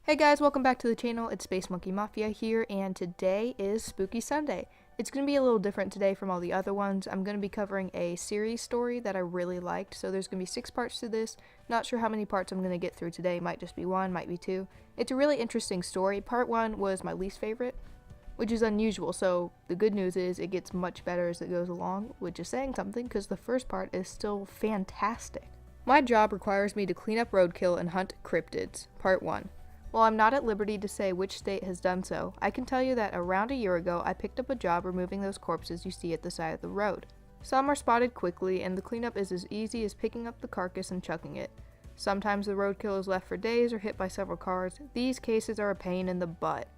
Hey guys, welcome back to the channel. It's Space Monkey Mafia here, and today is Spooky Sunday. It's going to be a little different today from all the other ones. I'm going to be covering a series story that I really liked, so there's going to be 6 parts to this. Not sure how many parts I'm going to get through today. Might just be 1, might be 2. It's a really interesting story. Part 1 was my least favorite, which is unusual, so the good news is it gets much better as it goes along, which is saying something because the first part is still fantastic. My job requires me to clean up roadkill and hunt cryptids. Part 1. While I'm not at liberty to say which state has done so, I can tell you that around a year ago I picked up a job removing those corpses you see at the side of the road. Some are spotted quickly, and the cleanup is as easy as picking up the carcass and chucking it. Sometimes the roadkill is left for days or hit by several cars. These cases are a pain in the butt.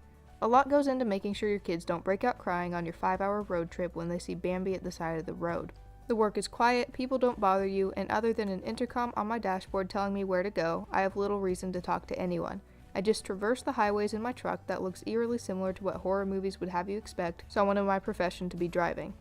A lot goes into making sure your kids don't break out crying on your 5-hour road trip when they see Bambi at the side of the road. The work is quiet, people don't bother you, and other than an intercom on my dashboard telling me where to go, I have little reason to talk to anyone. I just traverse the highways in my truck that looks eerily similar to what horror movies would have you expect someone in my profession to be driving.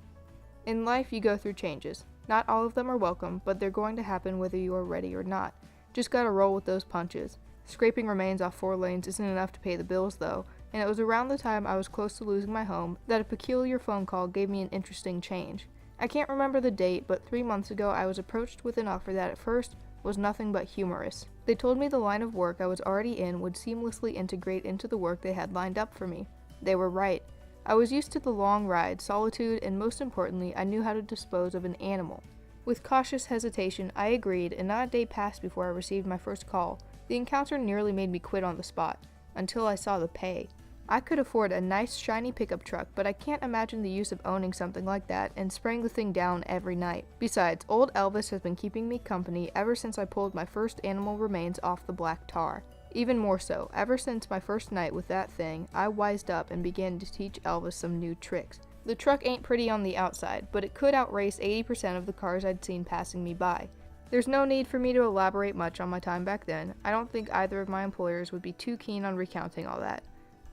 In life, you go through changes. Not all of them are welcome, but they're going to happen whether you are ready or not. Just gotta roll with those punches. Scraping remains off 4 lanes isn't enough to pay the bills though, and it was around the time I was close to losing my home that a peculiar phone call gave me an interesting change. I can't remember the date, but 3 months ago I was approached with an offer that at first was nothing but humorous. They told me the line of work I was already in would seamlessly integrate into the work they had lined up for me. They were right. I was used to the long ride, solitude, and most importantly, I knew how to dispose of an animal. With cautious hesitation, I agreed, and not a day passed before I received my first call. The encounter nearly made me quit on the spot, until I saw the pay. I could afford a nice shiny pickup truck, but I can't imagine the use of owning something like that and spraying the thing down every night. Besides, old Elvis has been keeping me company ever since I pulled my first animal remains off the black tar. Even more so, ever since my first night with that thing, I wised up and began to teach Elvis some new tricks. The truck ain't pretty on the outside, but it could outrace 80% of the cars I'd seen passing me by. There's no need for me to elaborate much on my time back then. I don't think either of my employers would be too keen on recounting all that.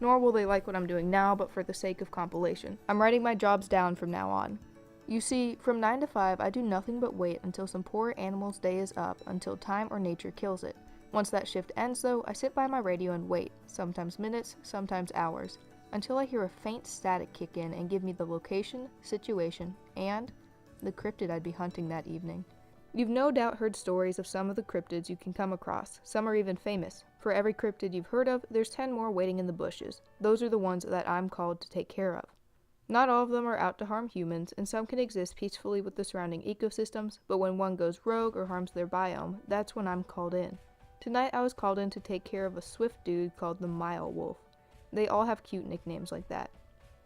Nor will they like what I'm doing now, but for the sake of compilation, I'm writing my jobs down from now on. You see, from 9 to 5, I do nothing but wait until some poor animal's day is up, until time or nature kills it. Once that shift ends though, I sit by my radio and wait, sometimes minutes, sometimes hours, until I hear a faint static kick in and give me the location, situation, and the cryptid I'd be hunting that evening. You've no doubt heard stories of some of the cryptids you can come across. Some are even famous. For every cryptid you've heard of, there's 10 more waiting in the bushes. Those are the ones that I'm called to take care of. Not all of them are out to harm humans, and some can exist peacefully with the surrounding ecosystems, but when one goes rogue or harms their biome, that's when I'm called in. Tonight I was called in to take care of a swift dude called the Mile Wolf. They all have cute nicknames like that.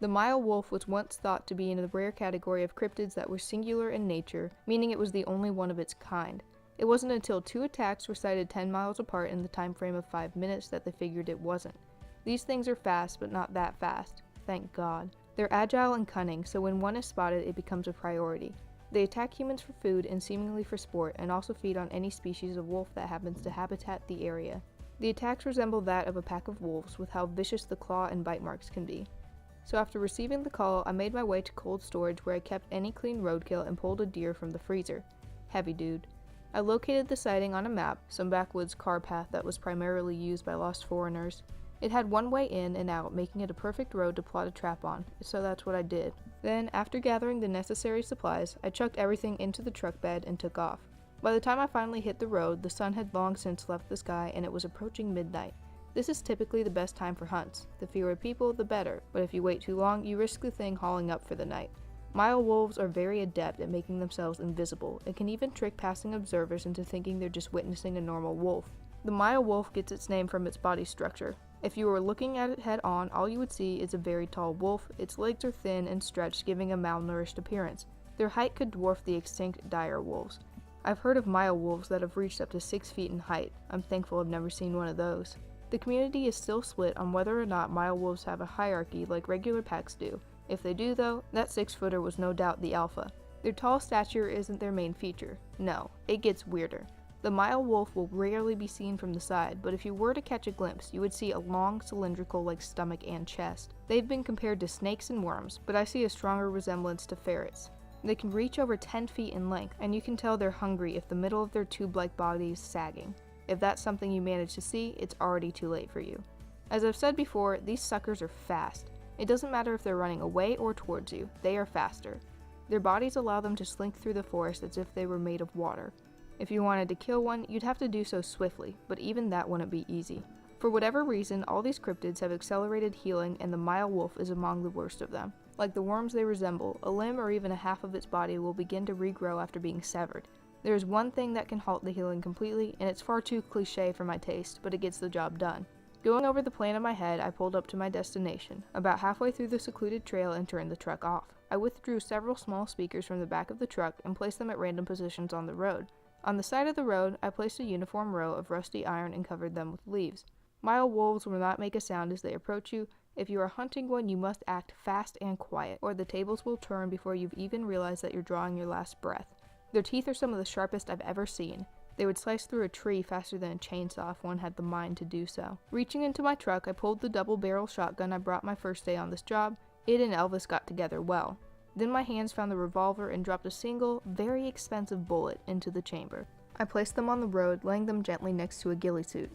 The Mile Wolf was once thought to be in the rare category of cryptids that were singular in nature, meaning it was the only one of its kind. It wasn't until 2 attacks were sighted 10 miles apart in the time frame of 5 minutes that they figured it wasn't. These things are fast, but not that fast. Thank God. They're agile and cunning, so when one is spotted, it becomes a priority. They attack humans for food and seemingly for sport, and also feed on any species of wolf that happens to habitat the area. The attacks resemble that of a pack of wolves, with how vicious the claw and bite marks can be. So after receiving the call, I made my way to cold storage where I kept any clean roadkill and pulled a deer from the freezer. Heavy dude. I located the sighting on a map, some backwoods car path that was primarily used by lost foreigners. It had one way in and out, making it a perfect road to plot a trap on, so that's what I did. Then, after gathering the necessary supplies, I chucked everything into the truck bed and took off. By the time I finally hit the road, the sun had long since left the sky and it was approaching midnight. This is typically the best time for hunts. The fewer people, the better, but if you wait too long, you risk the thing hauling up for the night. Mile wolves are very adept at making themselves invisible, and can even trick passing observers into thinking they're just witnessing a normal wolf. The Mile wolf gets its name from its body structure. If you were looking at it head on, all you would see is a very tall wolf. Its legs are thin and stretched, giving a malnourished appearance. Their height could dwarf the extinct dire wolves. I've heard of Mile wolves that have reached up to 6 feet in height. I'm thankful I've never seen one of those. The community is still split on whether or not Mile wolves have a hierarchy like regular packs do. If they do though, that 6-footer was no doubt the alpha. Their tall stature isn't their main feature. No, it gets weirder. The Mile wolf will rarely be seen from the side, but if you were to catch a glimpse, you would see a long cylindrical like stomach and chest. They've been compared to snakes and worms, but I see a stronger resemblance to ferrets. They can reach over 10 feet in length, and you can tell they're hungry if the middle of their tube-like body is sagging. If that's something you manage to see, it's already too late for you. As I've said before, these suckers are fast. It doesn't matter if they're running away or towards you, they are faster. Their bodies allow them to slink through the forest as if they were made of water. If you wanted to kill one, you'd have to do so swiftly, but even that wouldn't be easy. For whatever reason, all these cryptids have accelerated healing, and the Mile wolf is among the worst of them. Like the worms they resemble, a limb or even a half of its body will begin to regrow after being severed. There is one thing that can halt the healing completely, and it's far too cliche for my taste, but it gets the job done. Going over the plan in my head, I pulled up to my destination, about halfway through the secluded trail, and turned the truck off. I withdrew several small speakers from the back of the truck and placed them at random positions on the road. On the side of the road, I placed a uniform row of rusty iron and covered them with leaves. Mile wolves will not make a sound as they approach you. If you are hunting one, you must act fast and quiet, or the tables will turn before you've even realized that you're drawing your last breath. Their teeth are some of the sharpest I've ever seen. They would slice through a tree faster than a chainsaw if one had the mind to do so. Reaching into my truck, I pulled the double-barrel shotgun I brought my first day on this job. It and Elvis got together well. Then my hands found the revolver and dropped a single, very expensive bullet into the chamber. I placed them on the road, laying them gently next to a ghillie suit.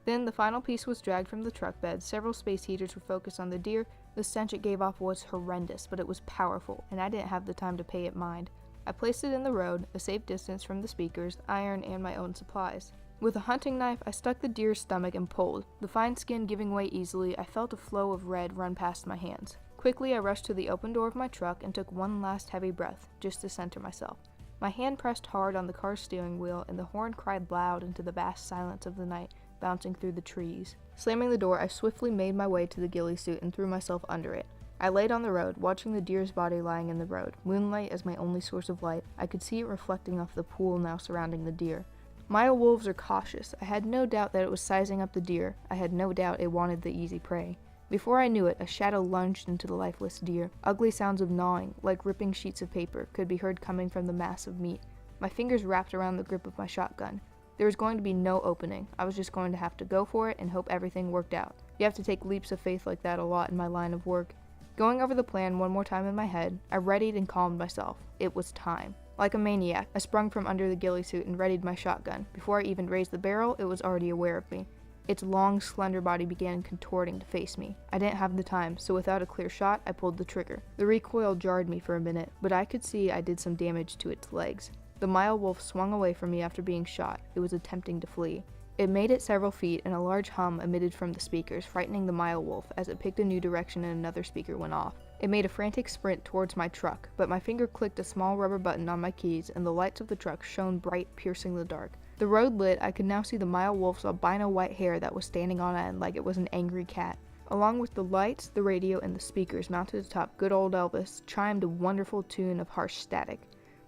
Then the final piece was dragged from the truck bed. Several space heaters were focused on the deer. The stench it gave off was horrendous, but it was powerful, and I didn't have the time to pay it mind. I placed it in the road, a safe distance from the speakers, iron, and my own supplies. With a hunting knife, I stuck the deer's stomach and pulled. The fine skin giving way easily, I felt a flow of red run past my hands. Quickly, I rushed to the open door of my truck and took one last heavy breath, just to center myself. My hand pressed hard on the car's steering wheel, and the horn cried loud into the vast silence of the night, bouncing through the trees. Slamming the door, I swiftly made my way to the ghillie suit and threw myself under it. I laid on the road, watching the deer's body lying in the road. Moonlight as my only source of light, I could see it reflecting off the pool now surrounding the deer. Mile wolves are cautious. I had no doubt that it was sizing up the deer. I had no doubt it wanted the easy prey. Before I knew it, a shadow lunged into the lifeless deer. Ugly sounds of gnawing, like ripping sheets of paper, could be heard coming from the mass of meat. My fingers wrapped around the grip of my shotgun. There was going to be no opening. I was just going to have to go for it and hope everything worked out. You have to take leaps of faith like that a lot in my line of work. Going over the plan one more time in my head, I readied and calmed myself. It was time. Like a maniac, I sprung from under the ghillie suit and readied my shotgun. Before I even raised the barrel, it was already aware of me. Its long, slender body began contorting to face me. I didn't have the time, so without a clear shot, I pulled the trigger. The recoil jarred me for a minute, but I could see I did some damage to its legs. The Mile wolf swung away from me after being shot. It was attempting to flee. It made it several feet, and a large hum emitted from the speakers, frightening the Mile wolf as it picked a new direction and another speaker went off. It made a frantic sprint towards my truck, but my finger clicked a small rubber button on my keys, and the lights of the truck shone bright, piercing the dark. The road lit. I could now see the Mile wolf's albino white hair that was standing on end like it was an angry cat. Along with the lights, the radio, and the speakers mounted atop good old Elvis, chimed a wonderful tune of harsh static.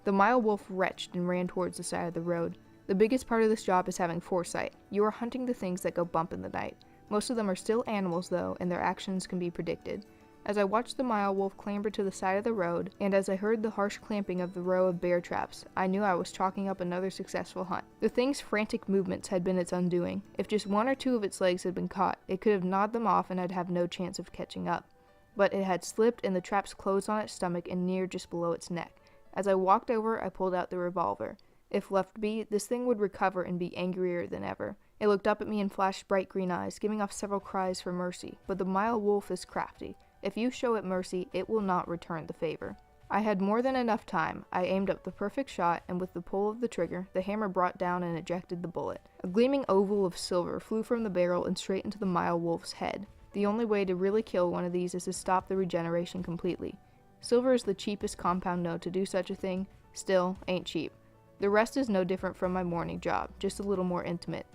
The Mile wolf retched and ran towards the side of the road. The biggest part of this job is having foresight. You are hunting the things that go bump in the night. Most of them are still animals though, and their actions can be predicted. As I watched the Mile wolf clamber to the side of the road, and as I heard the harsh clamping of the row of bear traps, I knew I was chalking up another successful hunt. The thing's frantic movements had been its undoing. If just one or two of its legs had been caught, it could have gnawed them off and I'd have no chance of catching up. But it had slipped and the traps closed on its stomach and near just below its neck. As I walked over, I pulled out the revolver. If left be, this thing would recover and be angrier than ever. It looked up at me and flashed bright green eyes, giving off several cries for mercy. But the Mile wolf is crafty. If you show it mercy, it will not return the favor. I had more than enough time. I aimed up the perfect shot, and with the pull of the trigger, the hammer brought down and ejected the bullet. A gleaming oval of silver flew from the barrel and straight into the Mile wolf's head. The only way to really kill one of these is to stop the regeneration completely. Silver is the cheapest compound known to do such a thing, still ain't cheap. The rest is no different from my morning job, just a little more intimate.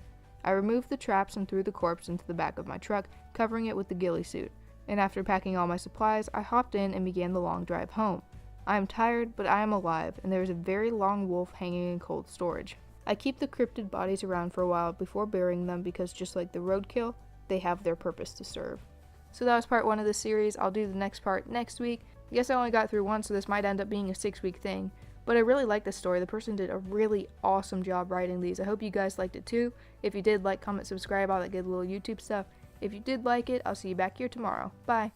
I removed the traps and threw the corpse into the back of my truck, covering it with the ghillie suit. And after packing all my supplies, I hopped in and began the long drive home. I am tired, but I am alive, and there is a very long wolf hanging in cold storage. I keep the cryptid bodies around for a while before burying them because just like the roadkill, they have their purpose to serve. So that was part 1 of this series. I'll do the next part next week. I guess I only got through one, so this might end up being a 6-week thing. But I really like this story. The person did a really awesome job writing these. I hope you guys liked it too. If you did, like, comment, subscribe, all that good little YouTube stuff. If you did like it, I'll see you back here tomorrow. Bye.